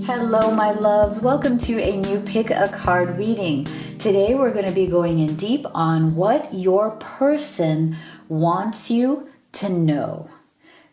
Hello, my loves. Welcome to a new Pick a Card reading. Today, we're going to be going in deep on what your person wants you to know.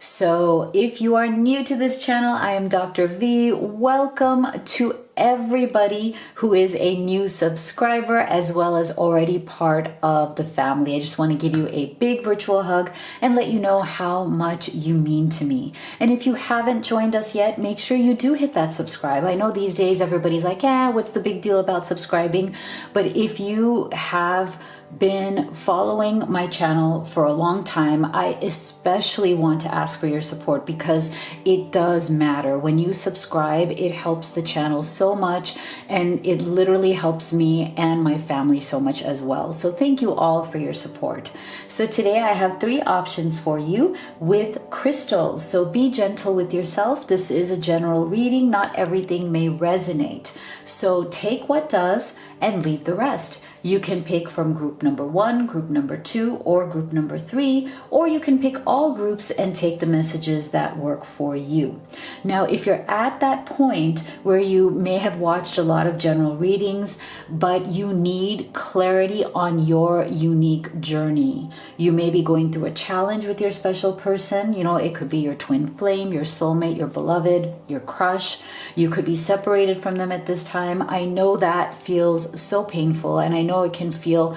So if you are new to this channel, I am Dr. V. Welcome to everybody who is a new subscriber as well as already part of the family. I just want to give you a big virtual hug and let you know how much you mean to me. And if you haven't joined us yet, make sure you do hit that subscribe. I know these days everybody's like, what's the big deal about subscribing? But if you have been following my channel for a long time, I especially want to ask for your support because it does matter. When you subscribe, it helps the channel so much and it literally helps me and my family so much as well. So thank you all for your support. So today I have 3 options for you with crystals. So be gentle with yourself. This is a general reading. Not everything may resonate. So take what does and leave the rest. You can pick from group number 1, group number 2, or group number 3, or you can pick all groups and take the messages that work for you. Now, if you're at that point where you may have watched a lot of general readings, but you need clarity on your unique journey, you may be going through a challenge with your special person. You know, it could be your twin flame, your soulmate, your beloved, your crush. You could be separated from them at this time. I know that feels so painful, and I know it can feel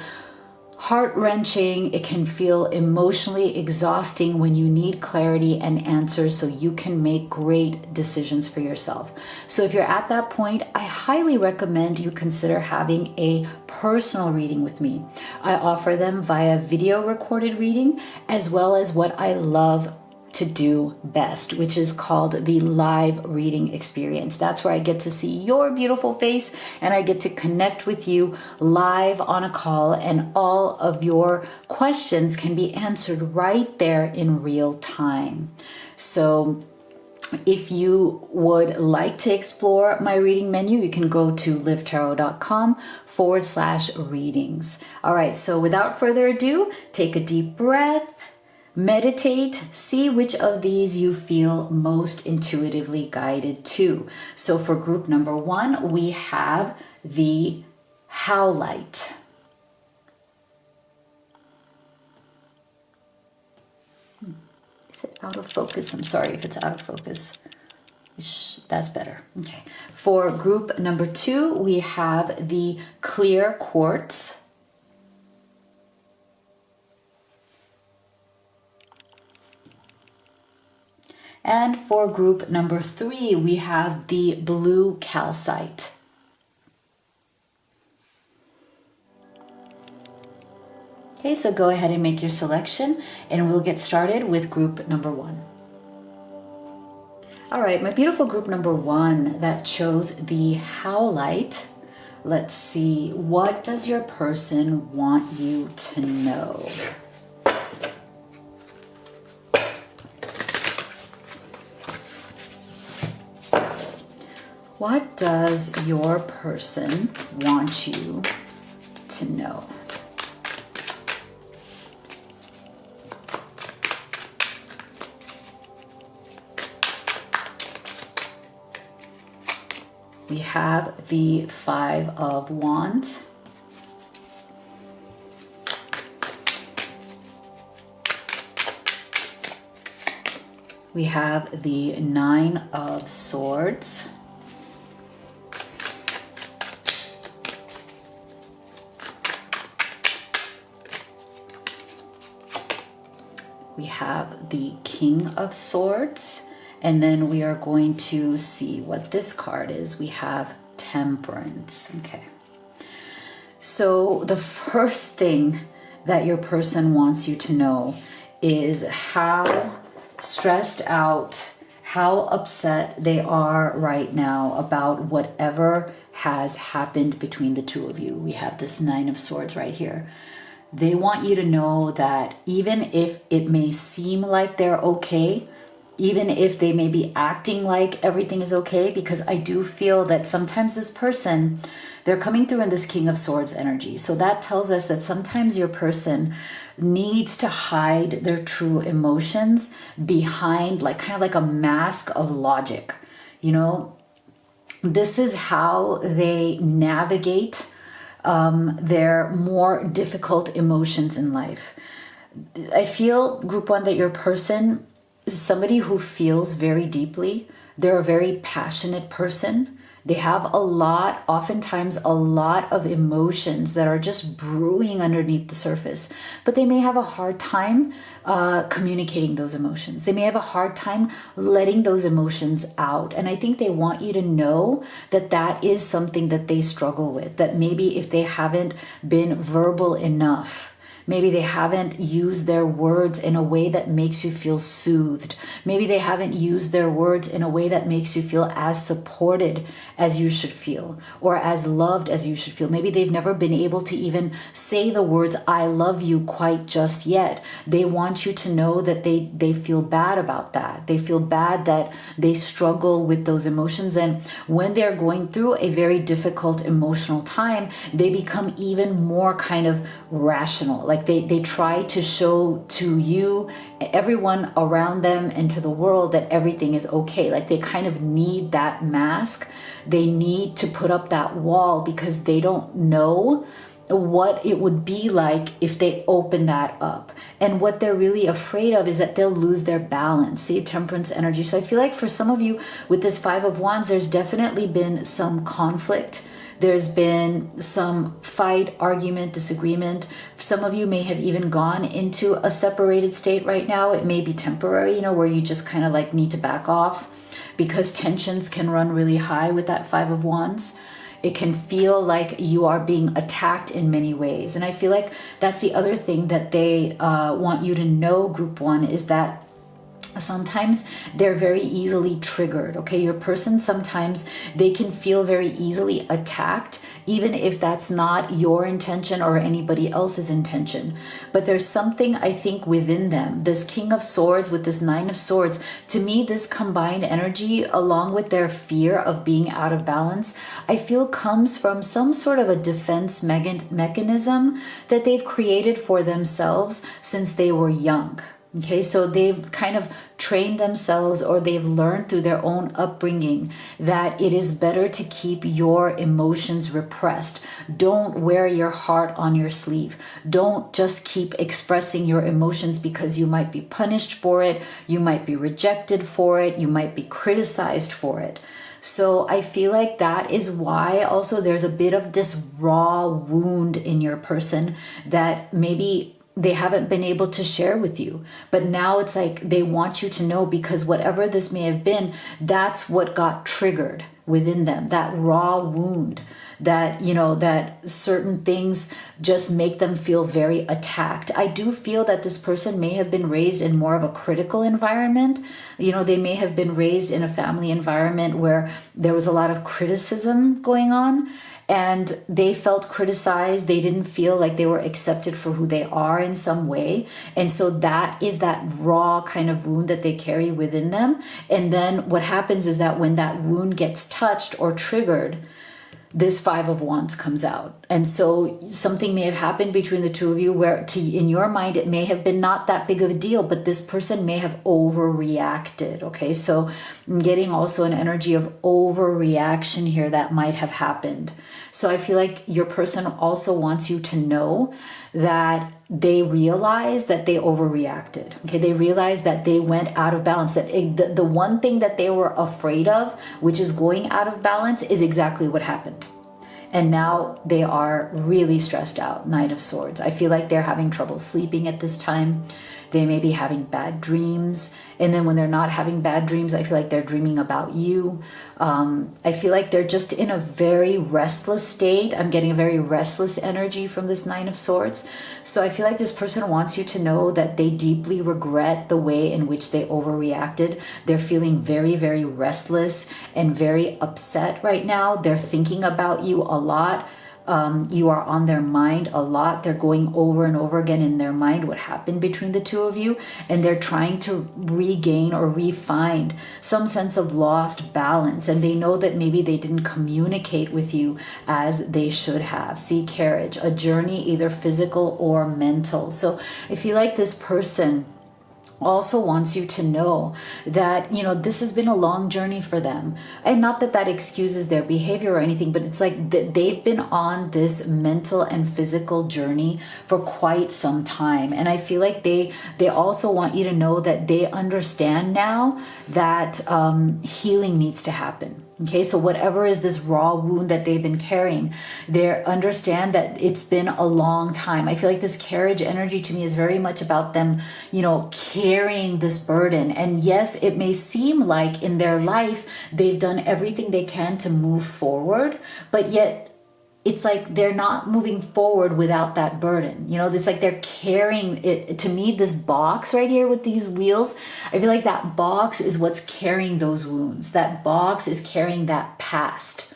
heart-wrenching. It can feel emotionally exhausting when you need clarity and answers so you can make great decisions for yourself. So if you're at that point, I highly recommend you consider having a personal reading with me. I offer them via video recorded reading, as well as what I love to do best, which is called the live reading experience. That's where I get to see your beautiful face and I get to connect with you live on a call, and all of your questions can be answered right there in real time. So if you would like to explore my reading menu, you can go to livetarot.com/readings. All right, so without further ado, take a deep breath. Meditate, see which of these you feel most intuitively guided to. So for group number 1, we have the Howlite. Is it out of focus? I'm sorry if it's out of focus. That's better. Okay. For group number 2, we have the Clear Quartz. And for group number 3, we have the Blue Calcite. Okay, so go ahead and make your selection and we'll get started with group number 1. All right, my beautiful group number 1 that chose the Howlite. Let's see, what does your person want you to know? What does your person want you to know? We have the 5 of Wands. We have the 9 of Swords. We have the King of Swords, and then we are going to see what this card is. We have Temperance. Okay. So the first thing that your person wants you to know is how stressed out, how upset they are right now about whatever has happened between the two of you. We have this 9 of Swords right here. They want you to know that even if it may seem like they're okay, even if they may be acting like everything is okay, because I do feel that sometimes this person, they're coming through in this King of Swords energy. So that tells us that sometimes your person needs to hide their true emotions behind kind of like a mask of logic. You know, This is how they navigate their more difficult emotions in life. I feel, group one, that your person is somebody who feels very deeply. They're a very passionate person. They have oftentimes a lot of emotions that are just brewing underneath the surface, but they may have a hard time communicating those emotions. They may have a hard time letting those emotions out. And I think they want you to know that that is something that they struggle with, that maybe if they haven't been verbal enough, maybe they haven't used their words in a way that makes you feel soothed. Maybe they haven't used their words in a way that makes you feel as supported as you should feel, or as loved as you should feel. Maybe they've never been able to even say the words, I love you, quite just yet. They want you to know that they feel bad about that. They feel bad that they struggle with those emotions. And when they're going through a very difficult emotional time, they become even more kind of rational. Like they try to show to you, everyone around them, and to the world that everything is okay. Like they kind of need that mask. They need to put up that wall because they don't know what it would be like if they open that up. And what they're really afraid of is that they'll lose their balance. See, temperance energy. So I feel like for some of you with this Five of Wands, there's definitely been some conflict. There's been some fight, argument, disagreement. Some of you may have even gone into a separated state right now. It may be temporary, where you just kind of like need to back off because tensions can run really high with that Five of Wands. It can feel like you are being attacked in many ways. And I feel like that's the other thing that they want you to know, group one, is that sometimes they're very easily triggered. Okay, your person, sometimes they can feel very easily attacked, even if that's not your intention or anybody else's intention. But there's something, I think, within them. This King of Swords with this Nine of Swords, to me, this combined energy, along with their fear of being out of balance, I feel comes from some sort of a defense mechanism that they've created for themselves since they were young. Okay, so they've kind of trained themselves, or they've learned through their own upbringing, that it is better to keep your emotions repressed. Don't wear your heart on your sleeve. Don't just keep expressing your emotions because you might be punished for it, you might be rejected for it, you might be criticized for it. So I feel like that is why also there's a bit of this raw wound in your person that maybe they haven't been able to share with you. But now it's like they want you to know, because whatever this may have been, that's what got triggered within them, that raw wound, that, that certain things just make them feel very attacked. I do feel that this person may have been raised in more of a critical environment. They may have been raised in a family environment where there was a lot of criticism going on, and they felt criticized. They didn't feel like they were accepted for who they are in some way. And so that is that raw kind of wound that they carry within them. And then what happens is that when that wound gets touched or triggered, this Five of Wands comes out. And so something may have happened between the two of you where in your mind, it may have been not that big of a deal, but this person may have overreacted. Okay, so I'm getting also an energy of overreaction here that might have happened. So I feel like your person also wants you to know that they realize that they overreacted. Okay, they realize that they went out of balance. That the one thing that they were afraid of, which is going out of balance, is exactly what happened. And now they are really stressed out. Knight of Swords. I feel like they're having trouble sleeping at this time. They may be having bad dreams. And then when they're not having bad dreams, I feel like they're dreaming about you. I feel like they're just in a very restless state. I'm getting a very restless energy from this Nine of Swords. So I feel like this person wants you to know that they deeply regret the way in which they overreacted. They're feeling very, very restless and very upset right now. They're thinking about you a lot. You are on their mind a lot. They're going over and over again in their mind what happened between the two of you, and they're trying to regain or re-find some sense of lost balance. And they know that maybe they didn't communicate with you as they should have. See, carriage, a journey, either physical or mental. So I feel like this person also wants you to know that, you know, this has been a long journey for them. And not that that excuses their behavior or anything, but it's like they've been on this mental and physical journey for quite some time. And I feel like they also want you to know that they understand now that healing needs to happen. Okay, so whatever is this raw wound that they've been carrying, they understand that it's been a long time. I feel like this carriage energy to me is very much about them, you know, carrying this burden. And yes, it may seem like in their life they've done everything they can to move forward, but yet it's like they're not moving forward without that burden. You know, it's like they're carrying it. To me, this box right here with these wheels, I feel like that box is what's carrying those wounds. That box is carrying that past.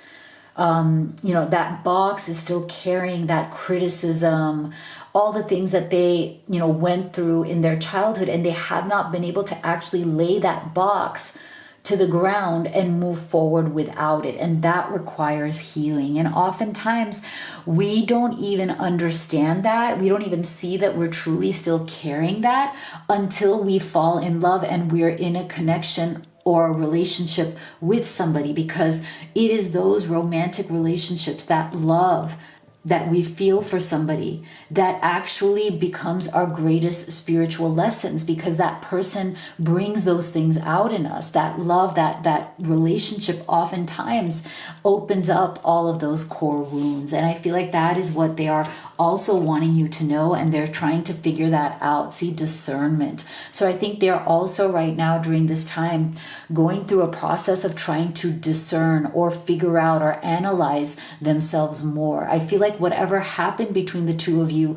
You know, that box is still carrying that criticism, all the things that they, you know, went through in their childhood, and they have not been able to actually lay that box to the ground and move forward without it. And that requires healing. And oftentimes we don't even understand that. We don't even see that we're truly still carrying that until we fall in love and we're in a connection or a relationship with somebody, because it is those romantic relationships, that love that we feel for somebody, that actually becomes our greatest spiritual lessons, because that person brings those things out in us. That love, that relationship oftentimes opens up all of those core wounds. And I feel like that is what they are also wanting you to know, and they're trying to figure that out. See, discernment. So I think they're also right now during this time going through a process of trying to discern or figure out or analyze themselves more. I feel like whatever happened between the two of you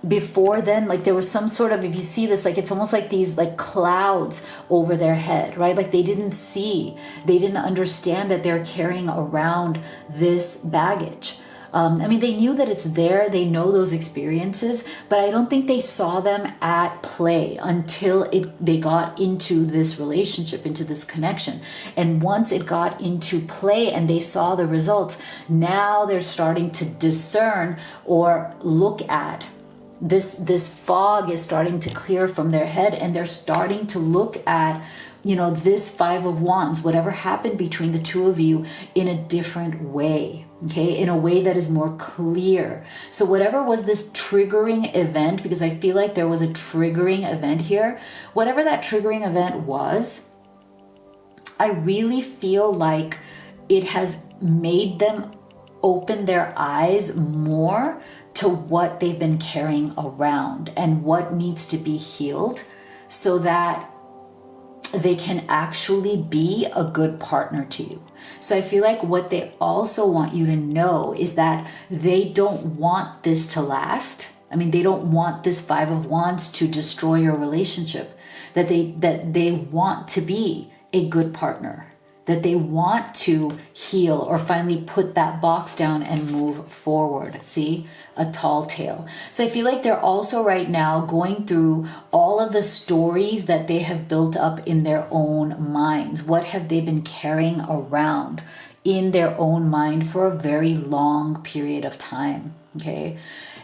before then, like there was some sort of, if you see this, like it's almost like these like clouds over their head, right? Like they didn't understand that they're carrying around this baggage. I mean, they knew that it's there. They know those experiences, but I don't think they saw them at play until they got into this relationship, into this connection. And once it got into play and they saw the results, now they're starting to discern or look at this fog is starting to clear from their head, and they're starting to look at, you know, this Five of Wands, whatever happened between the two of you, in a different way. Okay, in a way that is more clear. So whatever was this triggering event, because I feel like there was a triggering event here, whatever that triggering event was, I really feel like it has made them open their eyes more to what they've been carrying around and what needs to be healed, so that they can actually be a good partner to you. So I feel like what they also want you to know is that they don't want this to last. I mean, they don't want this Five of Wands to destroy your relationship, that they want to be a good partner, that they want to heal or finally put that box down and move forward. See, a tall tale. So I feel like they're also right now going through all of the stories that they have built up in their own minds. What have they been carrying around in their own mind for a very long period of time? Okay.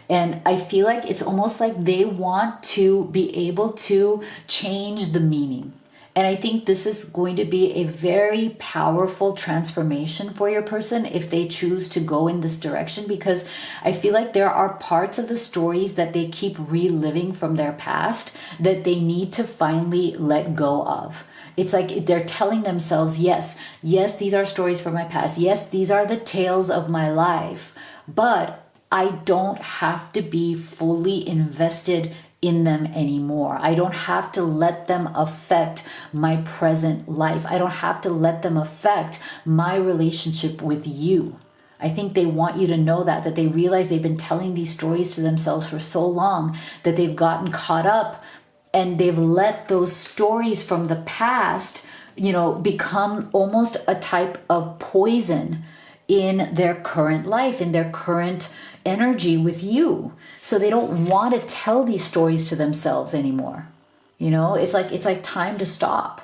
And I feel like it's almost like they want to be able to change the meaning. And I think this is going to be a very powerful transformation for your person if they choose to go in this direction, because I feel like there are parts of the stories that they keep reliving from their past that they need to finally let go of. It's like they're telling themselves, yes, these are stories from my past. Yes, these are the tales of my life, but I don't have to be fully invested in them anymore. I don't have to let them affect my present life. I don't have to let them affect my relationship with you. I think they want you to know that they realize they've been telling these stories to themselves for so long that they've gotten caught up, and they've let those stories from the past, you know, become almost a type of poison in their current life, in their current energy with you. So they don't want to tell these stories to themselves anymore. You know, it's like time to stop.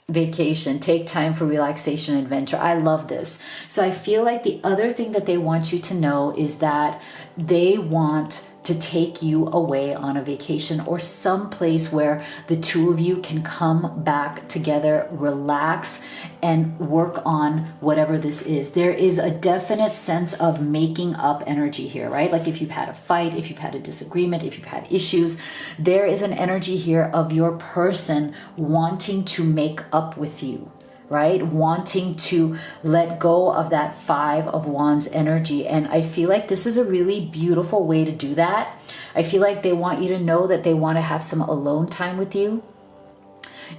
Vacation, take time for relaxation and adventure. I love this. So I feel like the other thing that they want you to know is that they want to take you away on a vacation or some place where the two of you can come back together, relax, and work on whatever this is. There is a definite sense of making up energy here, right? Like if you've had a fight, if you've had a disagreement, if you've had issues, there is an energy here of your person wanting to make up with you, right? Wanting to let go of that Five of Wands energy. And I feel like this is a really beautiful way to do that. I feel like they want you to know that they want to have some alone time with you.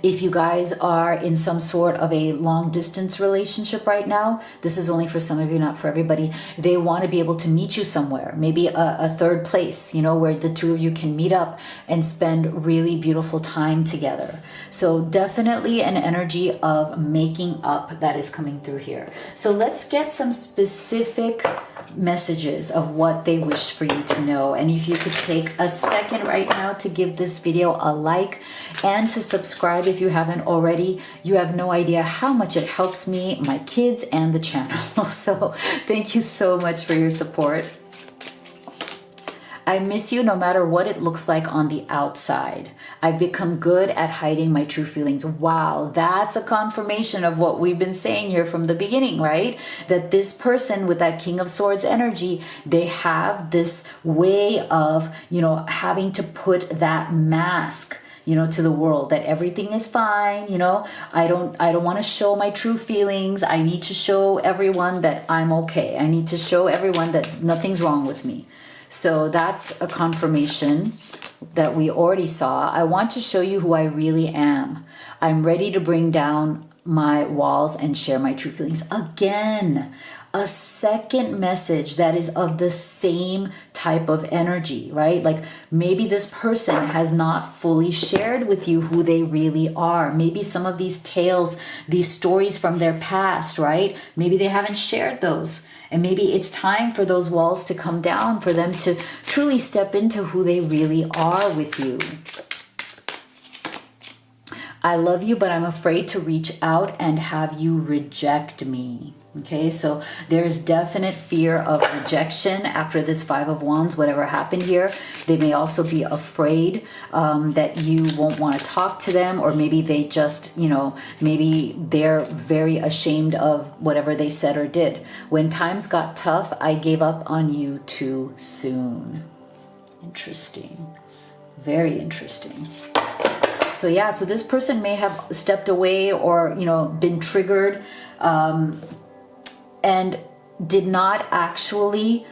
If you guys are in some sort of a long distance relationship right now, this is only for some of you, not for everybody. They want to be able to meet you somewhere, maybe a third place, you know, where the two of you can meet up and spend really beautiful time together. So definitely an energy of making up that is coming through here. So let's get some specific messages of what they wish for you to know. And if you could take a second right now to give this video a like and to subscribe if you haven't already, you have no idea how much it helps me, my kids, and the channel. So thank you so much for your support. I miss you no matter what it looks like on the outside. I've become good at hiding my true feelings. Wow, that's a confirmation of what we've been saying here from the beginning, right? That this person with that King of Swords energy, they have this way of, you know, having to put that mask, you know, to the world, that everything is fine. You know, I don't want to show my true feelings. I need to show everyone that I'm okay. I need to show everyone that nothing's wrong with me. So that's a confirmation that we already saw. I want to show you who I really am. I'm ready to bring down my walls and share my true feelings. Again, a second message that is of the same type of energy, right? Like maybe this person has not fully shared with you who they really are. Maybe some of these tales, these stories from their past, right? Maybe they haven't shared those. And maybe it's time for those walls to come down, for them to truly step into who they really are with you. I love you, but I'm afraid to reach out and have you reject me. Okay, so there's definite fear of rejection after this Five of Wands, whatever happened here. They may also be afraid that you won't want to talk to them, or maybe they just, you know, maybe they're very ashamed of whatever they said or did. When times got tough, I gave up on you too soon. Interesting. Very interesting. So yeah, so this person may have stepped away or, you know, been triggered and did not actually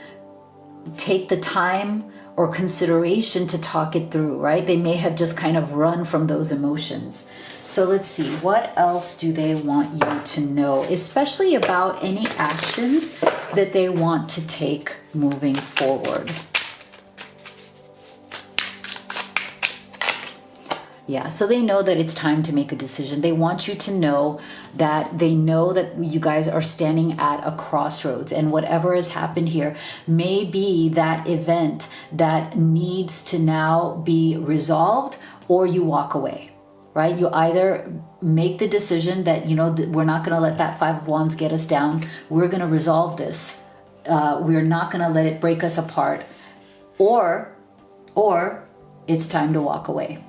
take the time or consideration to talk it through, right? They may have just kind of run from those emotions. So let's see, what else do they want you to know, especially about any actions that they want to take moving forward? Yeah, so they know that it's time to make a decision. They want you to know that they know that you guys are standing at a crossroads, and whatever has happened here may be that event that needs to now be resolved, or you walk away, right? You either make the decision that, you know, we're not going to let that Five of Wands get us down. We're going to resolve this. We're not going to let it break us apart, or it's time to walk away.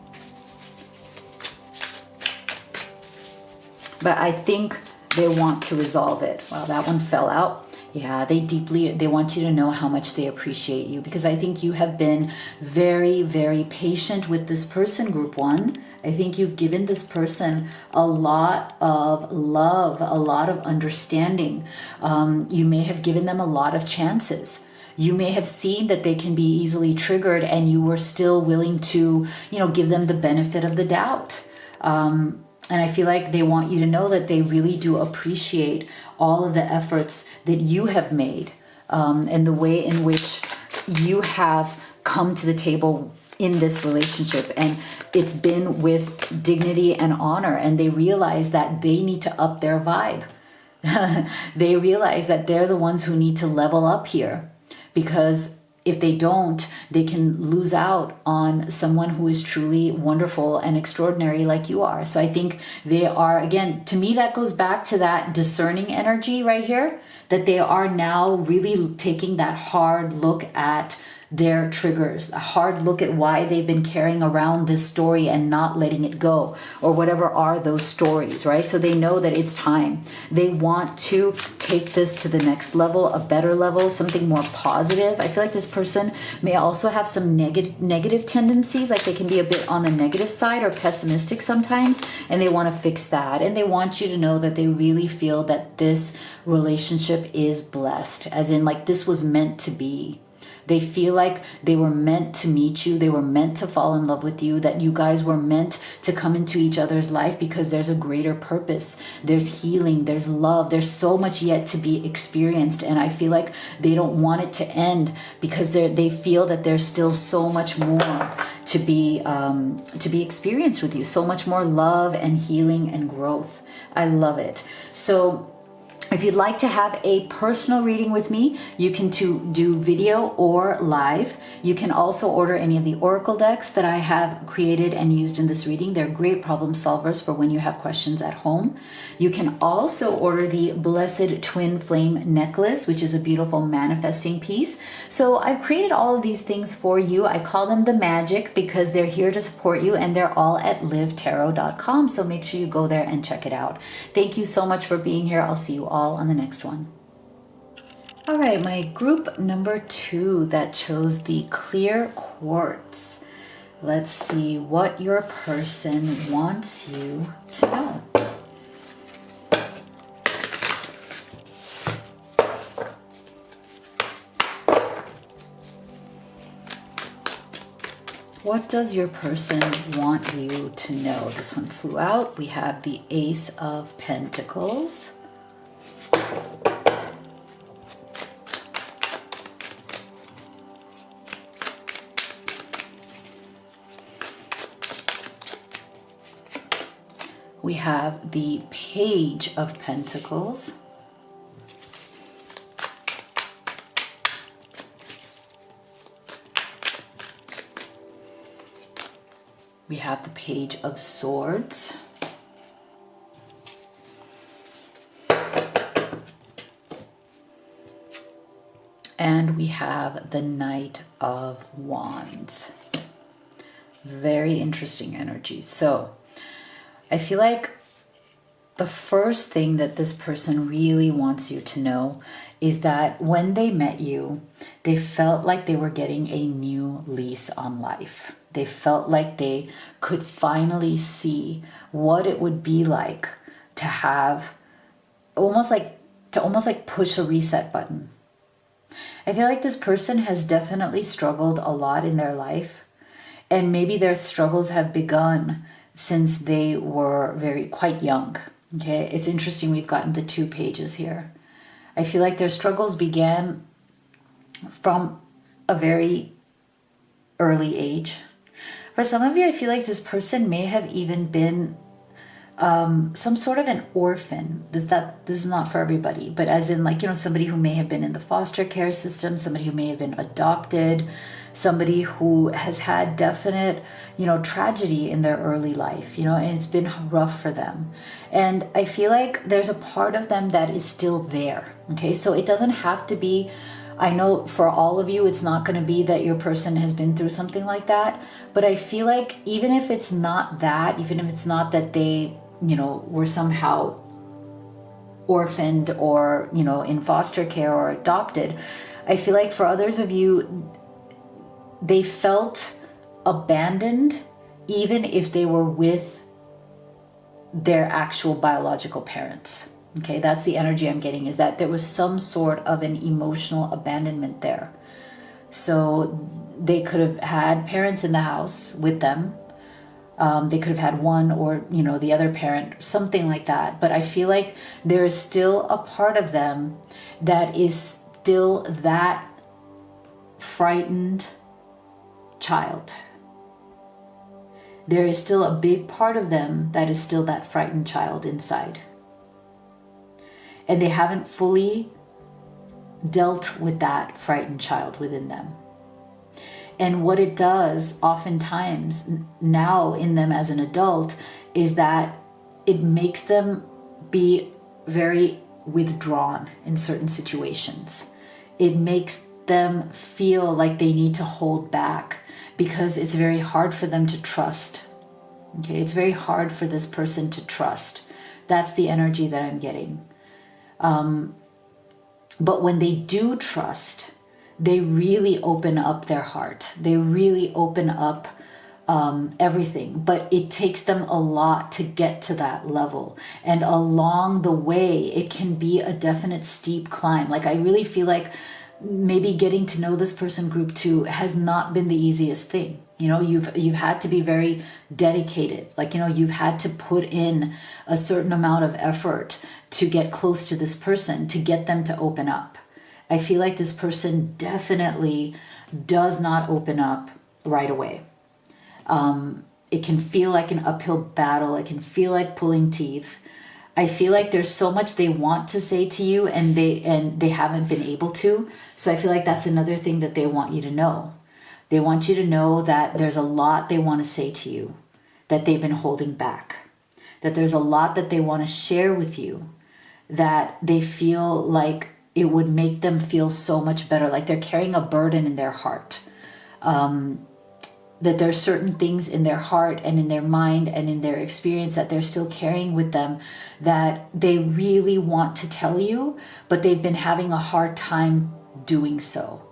But I think they want to resolve it. Wow, that one fell out. Yeah, they want you to know how much they appreciate you, because I think you have been very, very patient with this person, Group 1. I think you've given this person a lot of love, a lot of understanding. You may have given them a lot of chances. You may have seen that they can be easily triggered, and you were still willing to, you know, give them the benefit of the doubt. And I feel like they want you to know that they really do appreciate all of the efforts that you have made, and the way in which you have come to the table in this relationship. And it's been with dignity and honor, and they realize that they need to up their vibe. They realize that they're the ones who need to level up here, because if they don't, they can lose out on someone who is truly wonderful and extraordinary like you are. So I think they are, again, to me, that goes back to that discerning energy right here, that they are now really taking that hard look at their triggers, a hard look at why they've been carrying around this story and not letting it go, or whatever are those stories, right? So they know that it's time. They want to take this to the next level, a better level, something more positive. I feel like this person may also have some negative tendencies, like they can be a bit on the negative side or pessimistic sometimes, and they want to fix that. And they want you to know that they really feel that this relationship is blessed, as in like this was meant to be. They feel like they were meant to meet you. They were meant to fall in love with you, that you guys were meant to come into each other's life because there's a greater purpose. There's healing, there's love, there's so much yet to be experienced. And I feel like they don't want it to end because they feel that there's still so much more to be experienced with you. So much more love and healing and growth. I love it. So if you'd like to have a personal reading with me, you can do video or live. You can also order any of the oracle decks that I have created and used in this reading. They're great problem solvers for when you have questions at home. You can also order the Blessed Twin Flame necklace, which is a beautiful manifesting piece. So I've created all of these things for you. I call them the magic because they're here to support you, and they're all at livetarot.com. So make sure you go there and check it out. Thank you so much for being here. I'll see you all on the next one. All right, my group number 2 that chose the clear quartz. Let's see what your person wants you to know. What does your person want you to know? This one flew out. We have the Ace of Pentacles. We have the Page of Pentacles. We have the Page of Swords. And we have the Knight of Wands. Very interesting energy. So I feel like the first thing that this person really wants you to know is that when they met you, they felt like they were getting a new lease on life. They felt like they could finally see what it would be like to have almost like push a reset button. I feel like this person has definitely struggled a lot in their life, and maybe their struggles have begun since they were quite young. Okay, it's interesting we've gotten the 2 pages here. I feel like their struggles began from a very early age. For some of you, I feel like this person may have even been some sort of an orphan. This is not for everybody, but as in like, somebody who may have been in the foster care system, somebody who may have been adopted, somebody who has had definite, tragedy in their early life, and it's been rough for them. And I feel like there's a part of them that is still there. Okay, so it doesn't have to be, I know for all of you, it's not going to be that your person has been through something like that. But I feel like even if it's not that, even if it's not that they, were somehow orphaned or, in foster care or adopted, I feel like for others of you, they felt abandoned even if they were with their actual biological parents. Okay, that's the energy I'm getting, is that there was some sort of an emotional abandonment there. So they could have had parents in the house with them. They could have had one or, the other parent, something like that. But I feel like there is still a part of them that is still that frightened child. There is still a big part of them that is still that frightened child inside. And they haven't fully dealt with that frightened child within them. And what it does oftentimes now in them as an adult is that it makes them be very withdrawn in certain situations. It makes them feel like they need to hold back because it's very hard for them to trust. Okay, it's very hard for this person to trust. That's the energy that I'm getting. But when they do trust, they really open up their heart. They really open up everything. But it takes them a lot to get to that level. And along the way, it can be a definite steep climb. Like I really feel like maybe getting to know this person group 2 has not been the easiest thing. You know, you've had to be very dedicated. Like, you know, you've had to put in a certain amount of effort to get close to this person, to get them to open up. I feel like this person definitely does not open up right away. It can feel like an uphill battle. It can feel like pulling teeth. I feel like there's so much they want to say to you and they haven't been able to. So I feel like that's another thing that they want you to know. They want you to know that there's a lot they want to say to you that they've been holding back. That there's a lot that they want to share with you that they feel like it would make them feel so much better. Like they're carrying a burden in their heart. That there's certain things in their heart and in their mind and in their experience that they're still carrying with them that they really want to tell you, but they've been having a hard time doing so.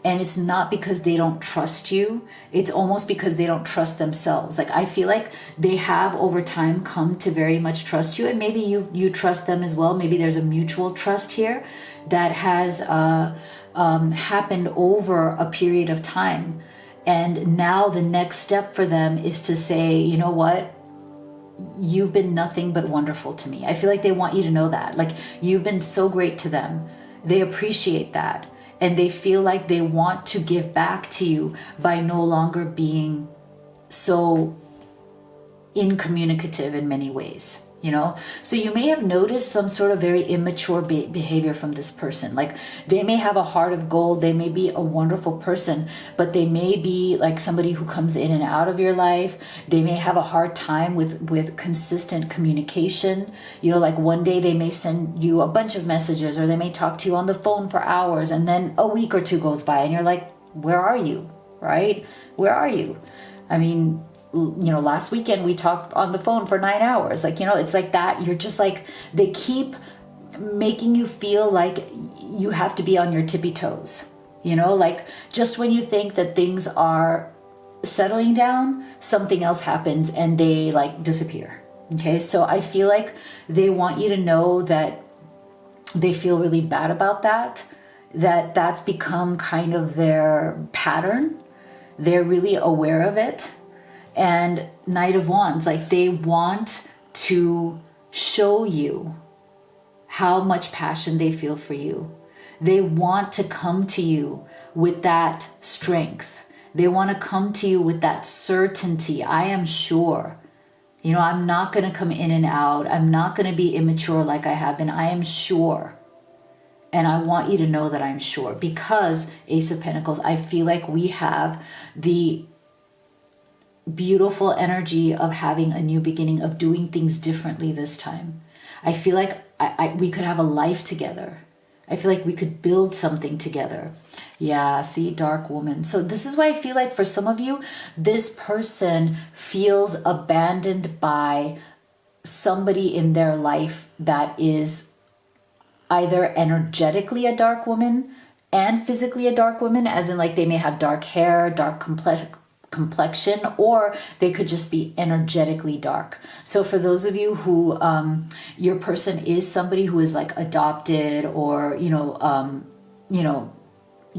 And it's not because they don't trust you. It's almost because they don't trust themselves. Like I feel like they have over time come to very much trust you, and maybe you trust them as well. Maybe there's a mutual trust here that has happened over a period of time. And now the next step for them is to say, you know what? You've been nothing but wonderful to me. I feel like they want you to know that. Like you've been so great to them. They appreciate that. And they feel like they want to give back to you by no longer being so incommunicative in many ways, you know? So you may have noticed some sort of very immature behavior from this person. Like they may have a heart of gold. They may be a wonderful person, but they may be like somebody who comes in and out of your life. They may have a hard time with consistent communication. You know, like one day they may send you a bunch of messages, or they may talk to you on the phone for hours, and then a week or two goes by and you're like, where are you? Right? Where are you? I mean, you know, last weekend we talked on the phone for 9 hours. Like, you know, it's like that. You're just like, they keep making you feel like you have to be on your tippy toes. You know, like just when you think that things are settling down, something else happens and they like disappear. Okay. So I feel like they want you to know that they feel really bad about that, that's become kind of their pattern. They're really aware of it. And Knight of Wands, like they want to show you how much passion they feel for you. They want to come to you with that strength. They want to come to you with that certainty. I am sure. You know, I'm not going to come in and out. I'm not going to be immature like I have been. I am sure. And I want you to know that I'm sure, because Ace of Pentacles, I feel like we have the beautiful energy of having a new beginning, of doing things differently this time. I feel like we could have a life together. I feel like we could build something together. Yeah, see, Dark Woman. So this is why I feel like for some of you, this person feels abandoned by somebody in their life that is either energetically a dark woman and physically a dark woman, as in like they may have dark hair, dark complexion, or they could just be energetically dark. So for those of you who your person is somebody who is like adopted, or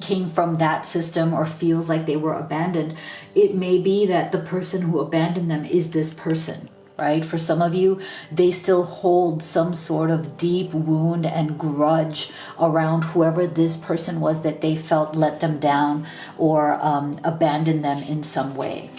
came from that system, or feels like they were abandoned, it may be that the person who abandoned them is this person, right? For some of you, they still hold some sort of deep wound and grudge around whoever this person was that they felt let them down or abandoned them in some way.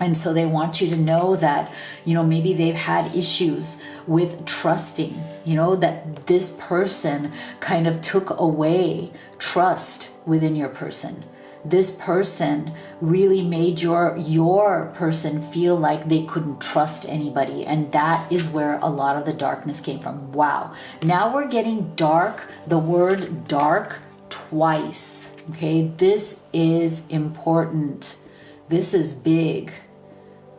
And so they want you to know that, you know, maybe they've had issues with trusting, you know, that this person kind of took away trust within your person. This person really made your person feel like they couldn't trust anybody. And that is where a lot of the darkness came from. Wow. Now we're getting dark, the word dark twice. Okay, this is important. This is big.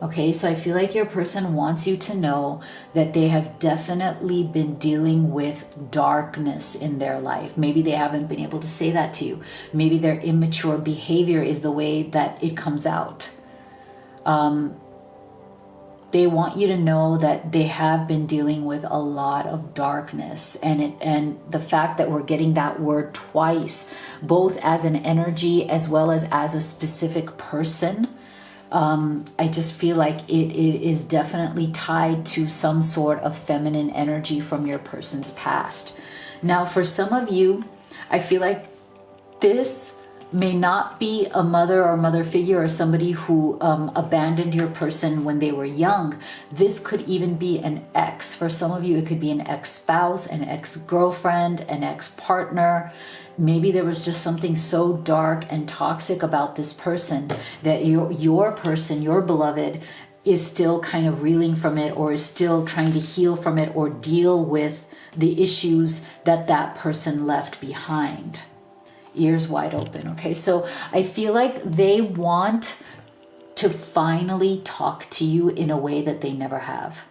Okay, so I feel like your person wants you to know that they have definitely been dealing with darkness in their life. Maybe they haven't been able to say that to you. Maybe their immature behavior is the way that it comes out. They want you to know that they have been dealing with a lot of darkness, and the fact that we're getting that word twice, both as an energy as well as a specific person. I just feel like it is definitely tied to some sort of feminine energy from your person's past. Now, for some of you, I feel like this may not be a mother or mother figure or somebody who abandoned your person when they were young. This could even be an ex. For some of you, it could be an ex-spouse, an ex-girlfriend, an ex-partner. Maybe there was just something so dark and toxic about this person that your person, your beloved, is still kind of reeling from it, or is still trying to heal from it, or deal with the issues that that person left behind. Ears wide open. Okay, so I feel like they want to finally talk to you in a way that they never have.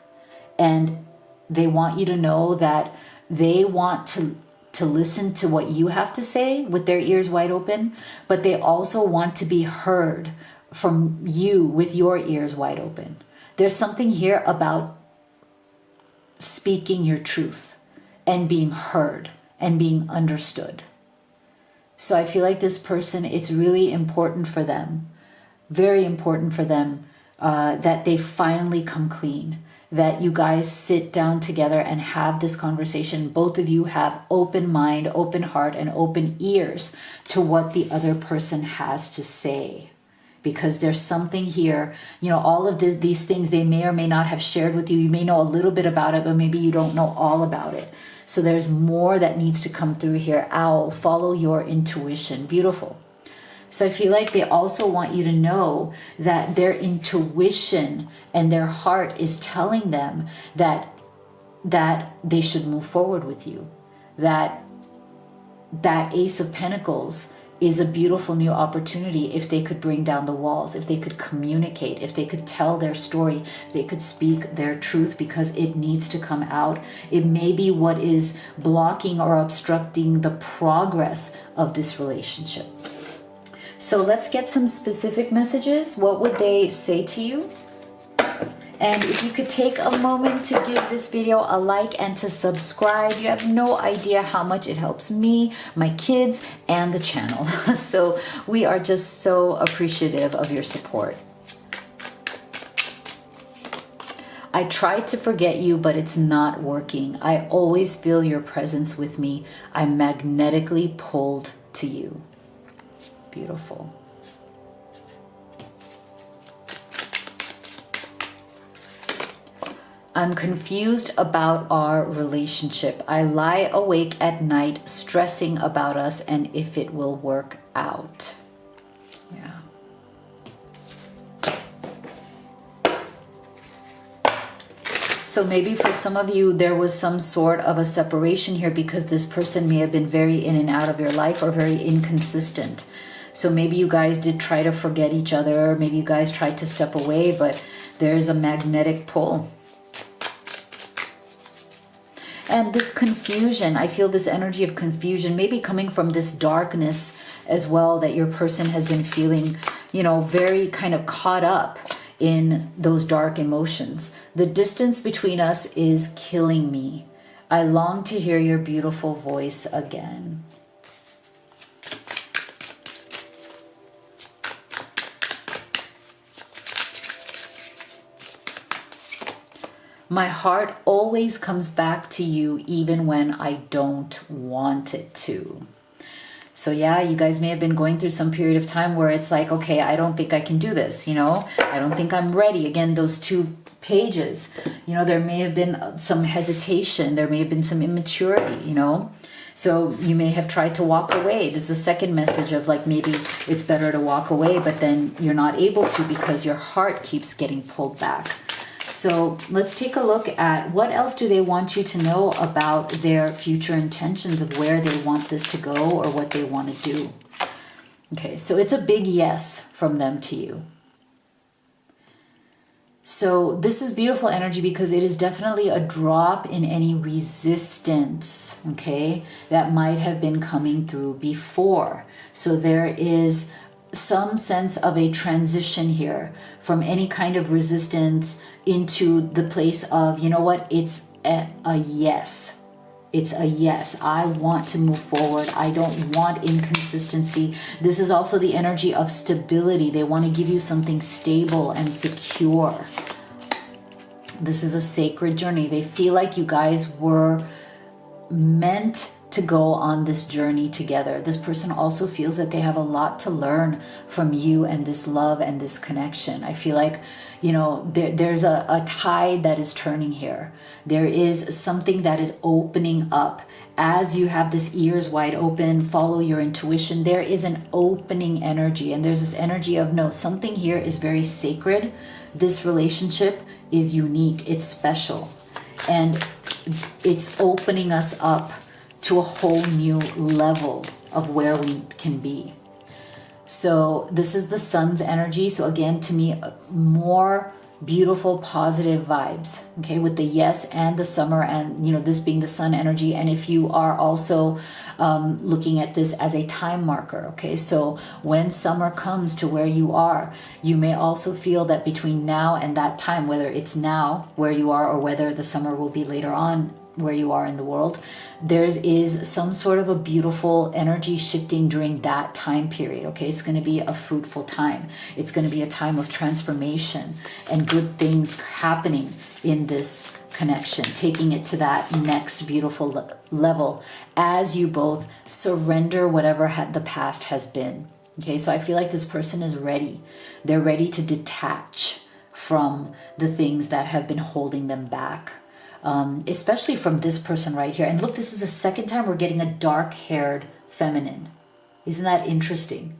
And they want you to know that they want to listen to what you have to say with their ears wide open, but they also want to be heard from you with your ears wide open. There's something here about speaking your truth and being heard and being understood. So I feel like this person, it's really important for them, very important for them, that they finally come clean, that you guys sit down together and have this conversation. Both of you have open mind, open heart, and open ears to what the other person has to say. Because there's something here, all of these things they may or may not have shared with you. You may know a little bit about it, but maybe you don't know all about it. So there's more that needs to come through here. Owl, follow your intuition. Beautiful. So I feel like they also want you to know that their intuition and their heart is telling them that they should move forward with you. That Ace of Pentacles is a beautiful new opportunity if they could bring down the walls, if they could communicate, if they could tell their story, if they could speak their truth, because it needs to come out. It may be what is blocking or obstructing the progress of this relationship. So let's get some specific messages. What would they say to you? And if you could take a moment to give this video a like and to subscribe, you have no idea how much it helps me, my kids, and the channel. So we are just so appreciative of your support. I tried to forget you, but it's not working. I always feel your presence with me. I'm magnetically pulled to you. Beautiful. I'm confused about our relationship. I lie awake at night stressing about us and if it will work out. Yeah. So maybe for some of you, there was some sort of a separation here because this person may have been very in and out of your life or very inconsistent. So maybe you guys did try to forget each other. Maybe you guys tried to step away, but there's a magnetic pull. And this confusion, I feel this energy of confusion, maybe coming from this darkness as well, that your person has been feeling, very kind of caught up in those dark emotions. The distance between us is killing me. I long to hear your beautiful voice again. My heart always comes back to you even when I don't want it to. So yeah, you guys may have been going through some period of time where it's like, okay, I don't think I can do this, I don't think I'm ready. Again, those 2 pages, there may have been some hesitation. There may have been some immaturity, So you may have tried to walk away. This is the second message of like, maybe it's better to walk away, but then you're not able to because your heart keeps getting pulled back. So let's take a look at what else do they want you to know about their future intentions of where they want this to go or what they want to do. Okay, so it's a big yes from them to you. So this is beautiful energy because it is definitely a drop in any resistance, okay, that might have been coming through before. So there is some sense of a transition here from any kind of resistance into the place of, you know what, it's a yes. It's a yes. I want to move forward. I don't want inconsistency. This is also the energy of stability. They want to give you something stable and secure. This is a sacred journey. They feel like you guys were meant to go on this journey together. This person also feels that they have a lot to learn from you and this love and this connection. I feel like, you know, there's a tide that is turning here. There is something that is opening up. As you have this ears wide open, follow your intuition, there is an opening energy. And there's this energy of, no, something here is very sacred. This relationship is unique. It's special. And it's opening us up to a whole new level of where we can be. So this is the sun's energy. So again, to me, more beautiful, positive vibes, okay, with the yes and the summer, and, you know, this being the sun energy. And if you are also looking at this as a time marker, okay, so when summer comes to where you are, you may also feel that between now and that time, whether it's now where you are or whether the summer will be later on where you are in the world, there is some sort of a beautiful energy shifting during that time period. Okay, it's going to be a fruitful time. It's going to be a time of transformation and good things happening in this connection, taking it to that next beautiful level as you both surrender whatever the past has been. Okay, so I feel like this person is ready. They're ready to detach from the things that have been holding them back. Especially from this person right here. And look, this is the second time we're getting a dark-haired feminine. Isn't that interesting?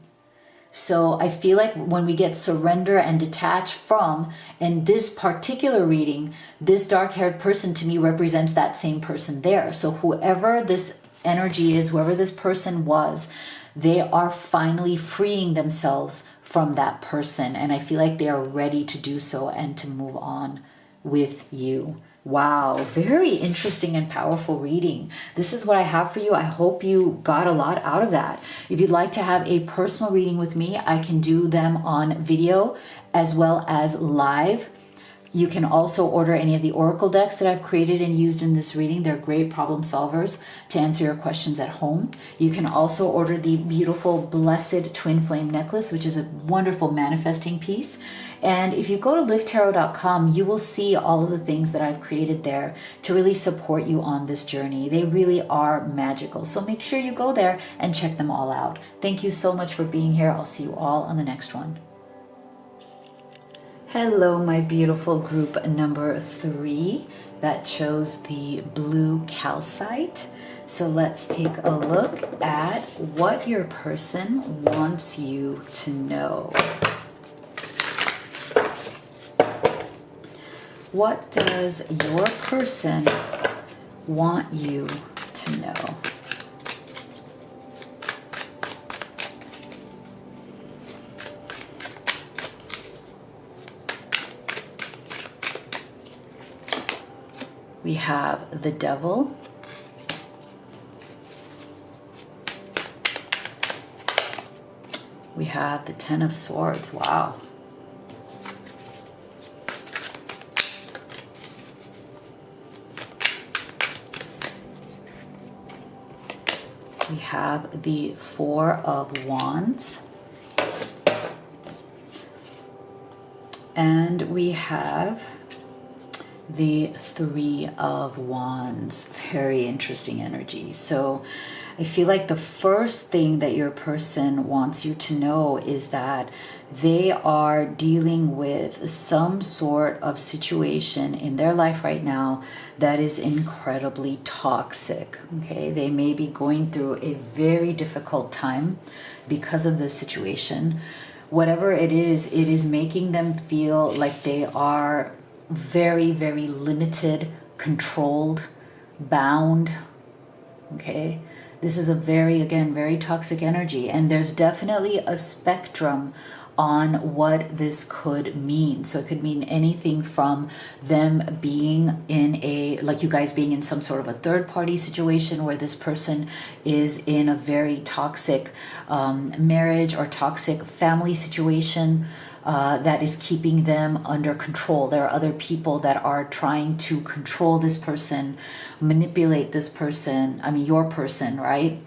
So I feel like when we get surrender and detach from, in this particular reading, this dark-haired person to me represents that same person there. So whoever this energy is, whoever this person was, they are finally freeing themselves from that person. And I feel like they are ready to do so and to move on with you. Wow, very interesting and powerful reading. This is what I have for you. I hope you got a lot out of that. If you'd like to have a personal reading with me, I can do them on video as well as live. You can also order any of the oracle decks that I've created and used in this reading. They're great problem solvers to answer your questions at home. You can also order the beautiful Blessed Twin Flame necklace, which is a wonderful manifesting piece. And if you go to livetarot.com, you will see all of the things that I've created there to really support you on this journey. They really are magical. So make sure you go there and check them all out. Thank you so much for being here. I'll see you all on the next one. Hello, my beautiful group number 3 that chose the blue calcite. So let's take a look at what your person wants you to know. What does your person want you to know? We have the Devil. We have the Ten of Swords. Wow. We have the Four of Wands. And we have the Three of Wands. Very interesting energy. So I feel like the first thing that your person wants you to know is that they are dealing with some sort of situation in their life right now that is incredibly toxic. Okay, they may be going through a very difficult time because of this situation. Whatever it is making them feel like they are very, very limited, controlled, bound. Okay, this is a very, again, very toxic energy, and there's definitely a spectrum on what this could mean. So it could mean anything from them being in a, like you guys being in some sort of a third party situation where this person is in a very toxic marriage or toxic family situation that is keeping them under control. There are other people that are trying to control this person, manipulate this person, I mean your person, right?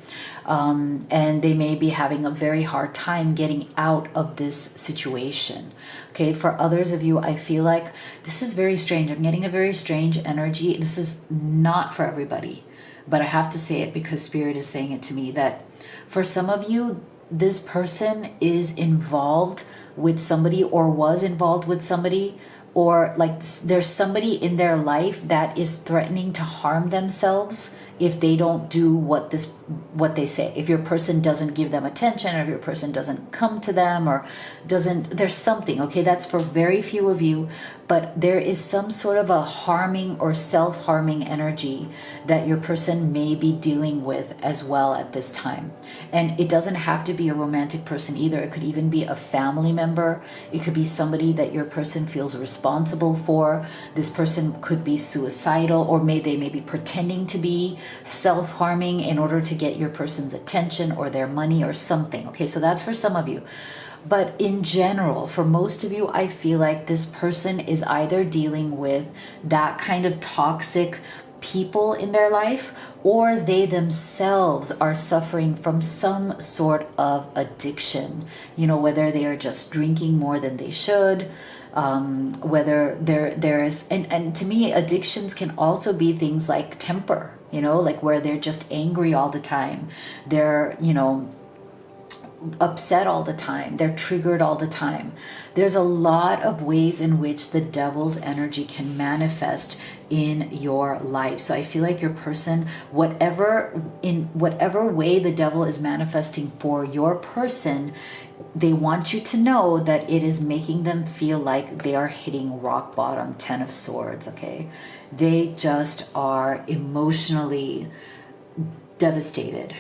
And they may be having a very hard time getting out of this situation. Okay, for others of you, I feel like this is very strange. I'm getting a very strange energy. This is not for everybody, but I have to say it because Spirit is saying it to me that for some of you, this person is involved with somebody or was involved with somebody, or like there's somebody in their life that is threatening to harm themselves if they don't do what they say. If your person doesn't give them attention, or if your person doesn't come to them, or there's something, okay, that's for very few of you, but there is some sort of a harming or self-harming energy that your person may be dealing with as well at this time. And it doesn't have to be a romantic person either. It could even be a family member. It could be somebody that your person feels responsible for. This person could be suicidal, or they may be pretending to be self-harming in order to get your person's attention or their money or something. Okay, so that's for some of you. But in general, for most of you, I feel like this person is either dealing with that kind of toxic people in their life, or they themselves are suffering from some sort of addiction. You know, whether they are just drinking more than they should, whether there's, and to me, addictions can also be things like temper, you know, like where they're just angry all the time. They're, you know, upset all the time. They're triggered all the time. There's a lot of ways in which the devil's energy can manifest in your life. So I feel like your person, whatever way the devil is manifesting for your person, they want you to know that it is making them feel like they are hitting rock bottom. 10 of Swords, okay? They just are emotionally devastated.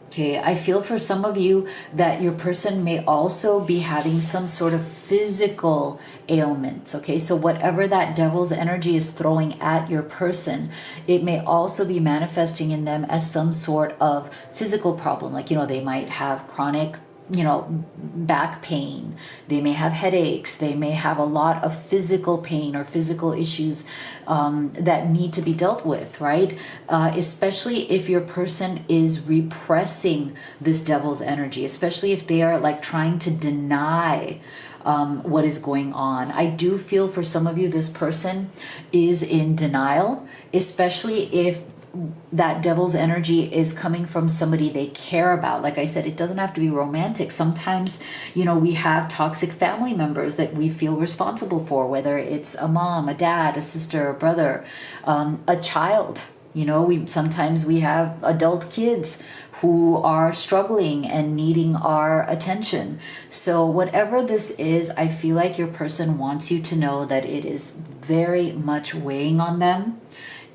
Okay, I feel for some of you that your person may also be having some sort of physical ailments. Okay, so whatever that devil's energy is throwing at your person, it may also be manifesting in them as some sort of physical problem. Like, you know, they might have chronic, you know, back pain. They may have headaches. They may have a lot of physical pain or physical issues that need to be dealt with, right? Especially if your person is repressing this devil's energy, especially if they are like trying to deny what is going on. I do feel for some of you, this person is in denial, especially if that devil's energy is coming from somebody they care about. Like I said, it doesn't have to be romantic. Sometimes, you know, we have toxic family members that we feel responsible for, whether it's a mom, a dad, a sister, a brother, a child. You know, sometimes we have adult kids who are struggling and needing our attention. So whatever this is, I feel like your person wants you to know that it is very much weighing on them.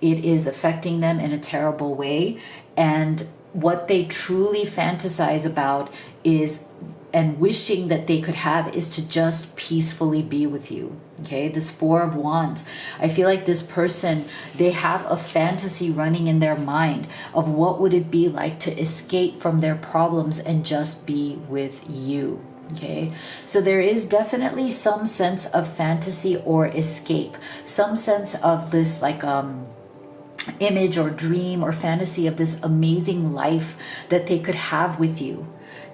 It is affecting them in a terrible way. And what they truly fantasize about is, and wishing that they could have, is to just peacefully be with you. Okay, this Four of Wands. I feel like this person, they have a fantasy running in their mind of what would it be like to escape from their problems and just be with you. Okay, so there is definitely some sense of fantasy or escape, some sense of this like image or dream or fantasy of this amazing life that they could have with you.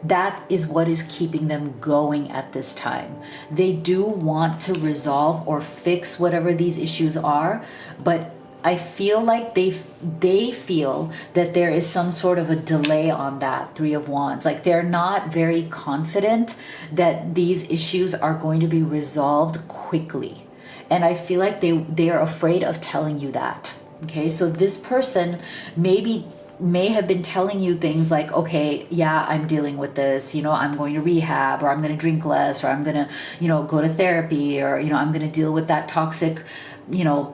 That is what is keeping them going at this time. They do want to resolve or fix whatever these issues are, but I feel like they feel that there is some sort of a delay on that Three of Wands. Like they're not very confident that these issues are going to be resolved quickly. And I feel like they are afraid of telling you that. Okay, so this person may have been telling you things like, okay, yeah, I'm dealing with this, you know, I'm going to rehab, or I'm going to drink less, or I'm going to, you know, go to therapy, or, you know, I'm going to deal with that toxic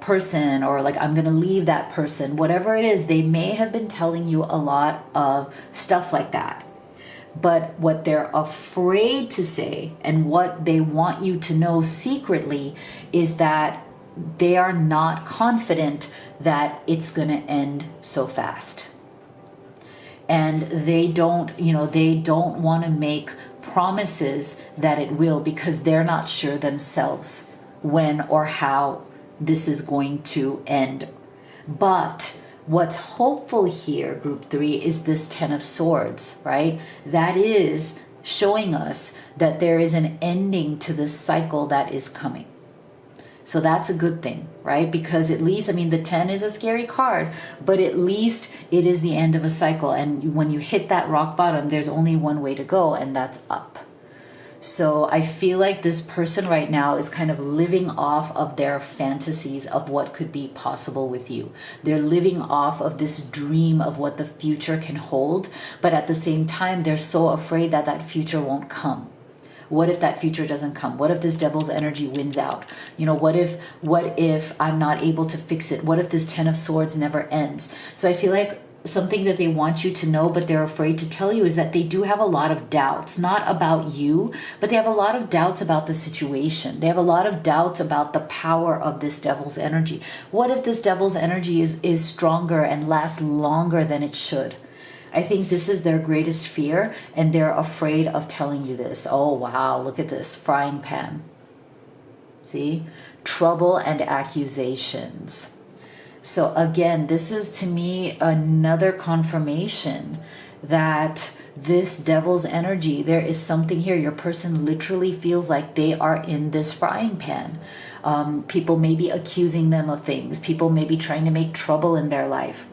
person, or like, I'm going to leave that person, whatever it is, they may have been telling you a lot of stuff like that. But what they're afraid to say, and what they want you to know secretly, is that they are not confident that it's going to end so fast. And they don't want to make promises that it will, because they're not sure themselves when or how this is going to end. But what's hopeful here, group 3, is this 10 of Swords, right? That is showing us that there is an ending to this cycle that is coming. So that's a good thing, right? Because at least, the 10 is a scary card, but at least it is the end of a cycle. And when you hit that rock bottom, there's only one way to go, and that's up. So I feel like this person right now is kind of living off of their fantasies of what could be possible with you. They're living off of this dream of what the future can hold, but at the same time, they're so afraid that that future won't come. What if that future doesn't come? What if this devil's energy wins out? What if I'm not able to fix it? What if this 10 of Swords never ends? So I feel like something that they want you to know, but they're afraid to tell you, is that they do have a lot of doubts, not about you, but they have a lot of doubts about the situation. They have a lot of doubts about the power of this devil's energy. What if this devil's energy is stronger and lasts longer than it should? I think this is their greatest fear, and they're afraid of telling you this. Oh, wow, look at this frying pan. See? Trouble and accusations. So again, this is to me another confirmation that this devil's energy, there is something here. Your person literally feels like they are in this frying pan. People may be accusing them of things. People may be trying to make trouble in their life.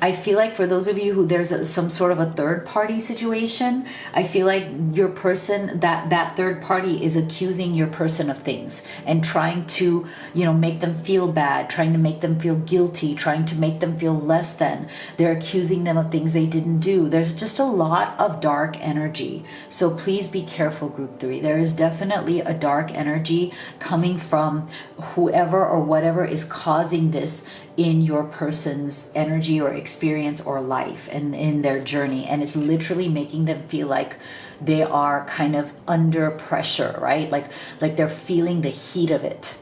I feel like for those of you who there's some sort of a third party situation, I feel like your person, that third party is accusing your person of things and trying to, make them feel bad, trying to make them feel guilty, trying to make them feel less than. They're accusing them of things they didn't do. There's just a lot of dark energy. So please be careful, group 3. There is definitely a dark energy coming from whoever or whatever is causing this in your person's energy or experience or life and in their journey. And it's literally making them feel like they are kind of under pressure, right? Like they're feeling the heat of it.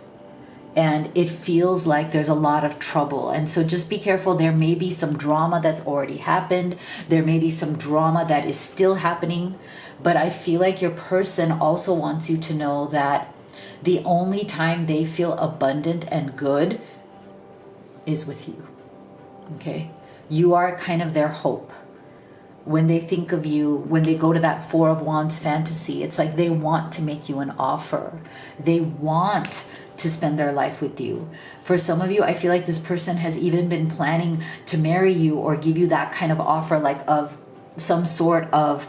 And it feels like there's a lot of trouble. And so just be careful. There may be some drama that's already happened. There may be some drama that is still happening. But I feel like your person also wants you to know that the only time they feel abundant and good is with you. Okay? You are kind of their hope. When they think of you, when they go to that 4 of Wands fantasy, it's like they want to make you an offer. They want to spend their life with you. For some of you, I feel like this person has even been planning to marry you or give you that kind of offer, like of some sort of,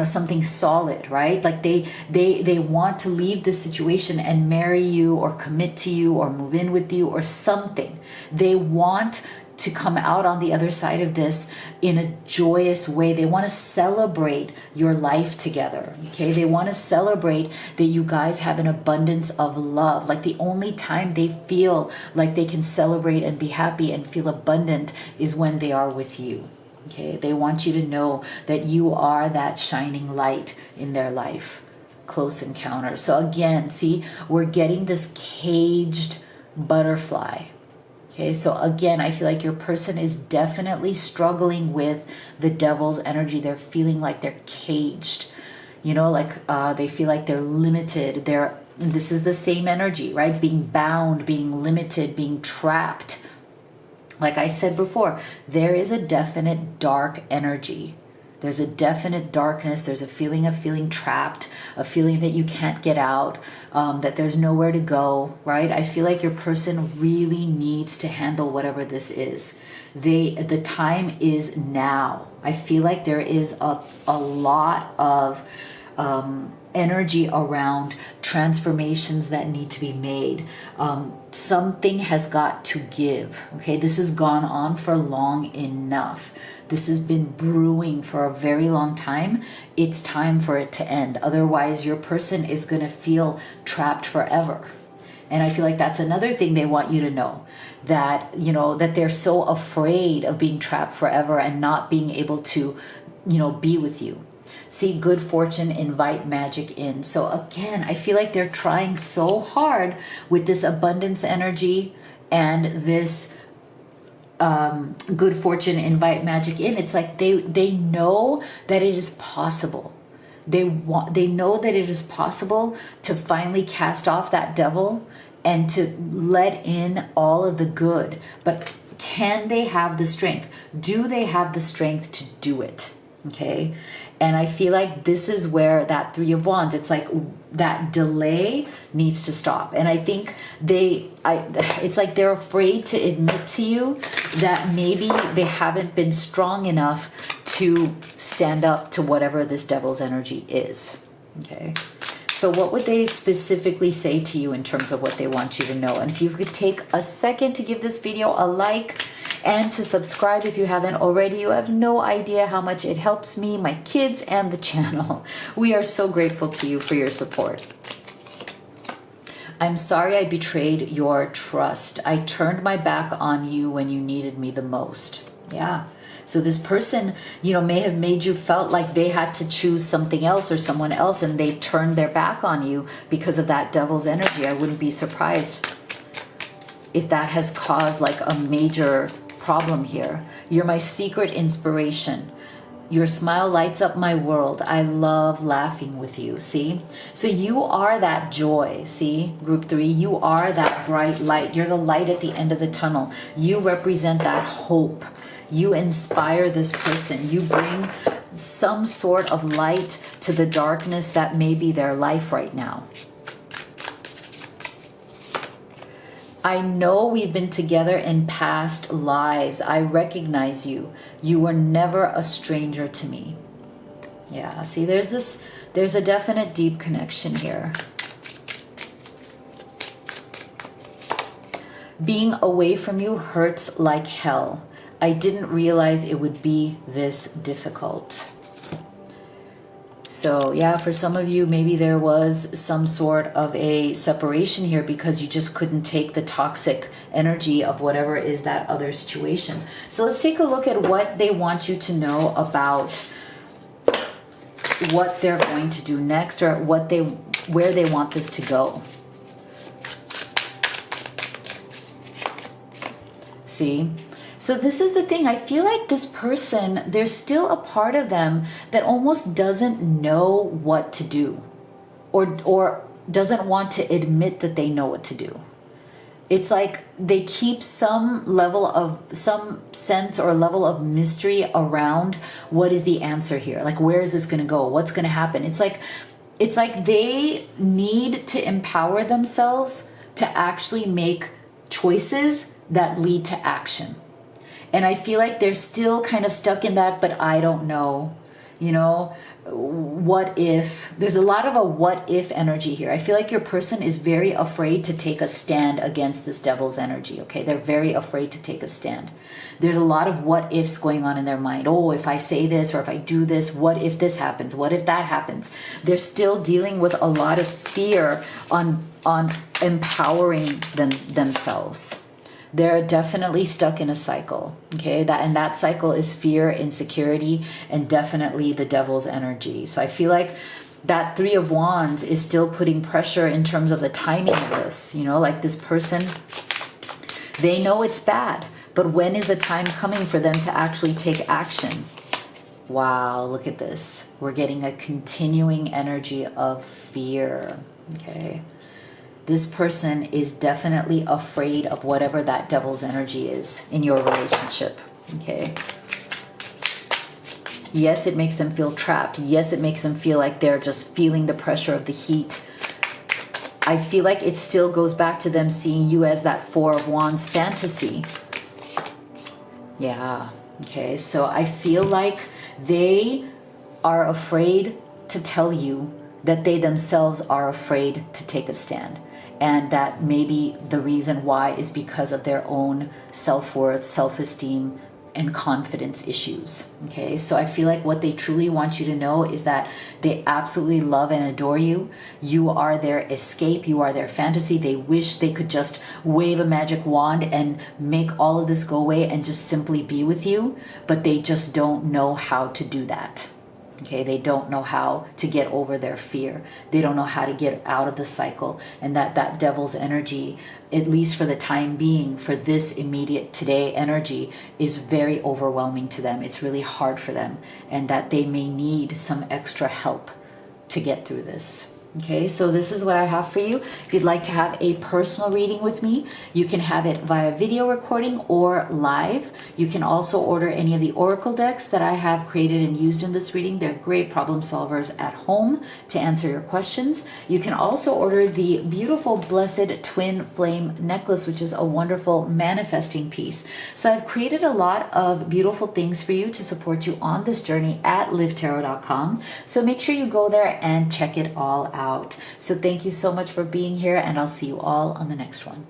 something solid, right? Like they want to leave this situation and marry you or commit to you or move in with you or something. They want to come out on the other side of this in a joyous way. They want to celebrate your life together. Okay. They want to celebrate that you guys have an abundance of love. Like the only time they feel like they can celebrate and be happy and feel abundant is when they are with you. Okay, they want you to know that you are that shining light in their life. Close encounter. So again, see, we're getting this caged butterfly. Okay, so again, I feel like your person is definitely struggling with the devil's energy. They're feeling like they're caged. They feel like they're limited. This is the same energy, right? Being bound, being limited, being trapped. Like I said before, there is a definite dark energy. There's a definite darkness. There's a feeling of feeling trapped, a feeling that you can't get out, that there's nowhere to go, right? I feel like your person really needs to handle whatever this is. The time is now. I feel like there is a lot of energy around transformations that need to be made. Something has got to give. Okay, this has gone on for long enough. This has been brewing for a very long time. It's time for it to end. Otherwise, your person is going to feel trapped forever. And I feel like that's another thing they want you to know, that, you know, that they're so afraid of being trapped forever and not being able to, you know, be with you. See, good fortune, invite magic in. So again, I feel like they're trying so hard with this abundance energy and this good fortune, invite magic in. It's like they know that it is possible. They know that it is possible to finally cast off that devil and to let in all of the good. But can they have the strength? Do they have the strength to do it? Okay. And I feel like this is where that Three of Wands, it's like that delay needs to stop. And I think it's like they're afraid to admit to you that maybe they haven't been strong enough to stand up to whatever this devil's energy is. Okay. So what would they specifically say to you in terms of what they want you to know? And if you could take a second to give this video a like and to subscribe if you haven't already. You have no idea how much it helps me, my kids, and the channel. We are so grateful to you for your support. I'm sorry I betrayed your trust. I turned my back on you when you needed me the most. Yeah. So this person, you know, may have made you felt like they had to choose something else or someone else, and they turned their back on you because of that devil's energy. I wouldn't be surprised if that has caused like a major problem here. You're my secret inspiration. Your smile lights up my world. I love laughing with you. See? So you are that joy. See? Group 3, you are that bright light. You're the light at the end of the tunnel. You represent that hope. You inspire this person. You bring some sort of light to the darkness that may be their life right now. I know we've been together in past lives. I recognize you. You were never a stranger to me. Yeah, see, there's a definite deep connection here. Being away from you hurts like hell. I didn't realize it would be this difficult. So yeah, for some of you, maybe there was some sort of a separation here because you just couldn't take the toxic energy of whatever is that other situation. So let's take a look at what they want you to know about what they're going to do next, or where they want this to go. See? So this is the thing. I feel like this person, there's still a part of them that almost doesn't know what to do, or doesn't want to admit that they know what to do. It's like they keep some sense or level of mystery around what is the answer here. Like, where is this going to go? What's going to happen? It's like they need to empower themselves to actually make choices that lead to action. And I feel like they're still kind of stuck in that, but I don't know, you know, what if? There's a lot of a what if energy here. I feel like your person is very afraid to take a stand against this devil's energy, okay? They're very afraid to take a stand. There's a lot of what ifs going on in their mind. Oh, if I say this, or if I do this, what if this happens? What if that happens? They're still dealing with a lot of fear on empowering themselves. They're definitely stuck in a cycle, okay? That cycle is fear, insecurity, and definitely the devil's energy. So I feel like that Three of Wands is still putting pressure in terms of the timing of this. You know, like this person, they know it's bad, but when is the time coming for them to actually take action? Wow, look at this. We're getting a continuing energy of fear, okay? This person is definitely afraid of whatever that devil's energy is in your relationship, okay? Yes, it makes them feel trapped. Yes, it makes them feel like they're just feeling the pressure of the heat. I feel like it still goes back to them seeing you as that Four of Wands fantasy. Yeah, okay, so I feel like they are afraid to tell you that they themselves are afraid to take a stand. And that maybe the reason why is because of their own self-worth, self-esteem, and confidence issues. Okay, so I feel like what they truly want you to know is that they absolutely love and adore you. You are their escape, you are their fantasy. They wish they could just wave a magic wand and make all of this go away and just simply be with you, but they just don't know how to do that. Okay, they don't know how to get over their fear. They don't know how to get out of the cycle, and that devil's energy, at least for the time being, for this immediate today energy, is very overwhelming to them. It's really hard for them, and that they may need some extra help to get through this. Okay, so this is what I have for you. If you'd like to have a personal reading with me, you can have it via video recording or live. You can also order any of the oracle decks that I have created and used in this reading. They're great problem solvers at home to answer your questions. You can also order the beautiful Blessed Twin Flame necklace, which is a wonderful manifesting piece. So I've created a lot of beautiful things for you to support you on this journey at livetarot.com. So make sure you go there and check it all out. So thank you so much for being here, and I'll see you all on the next one.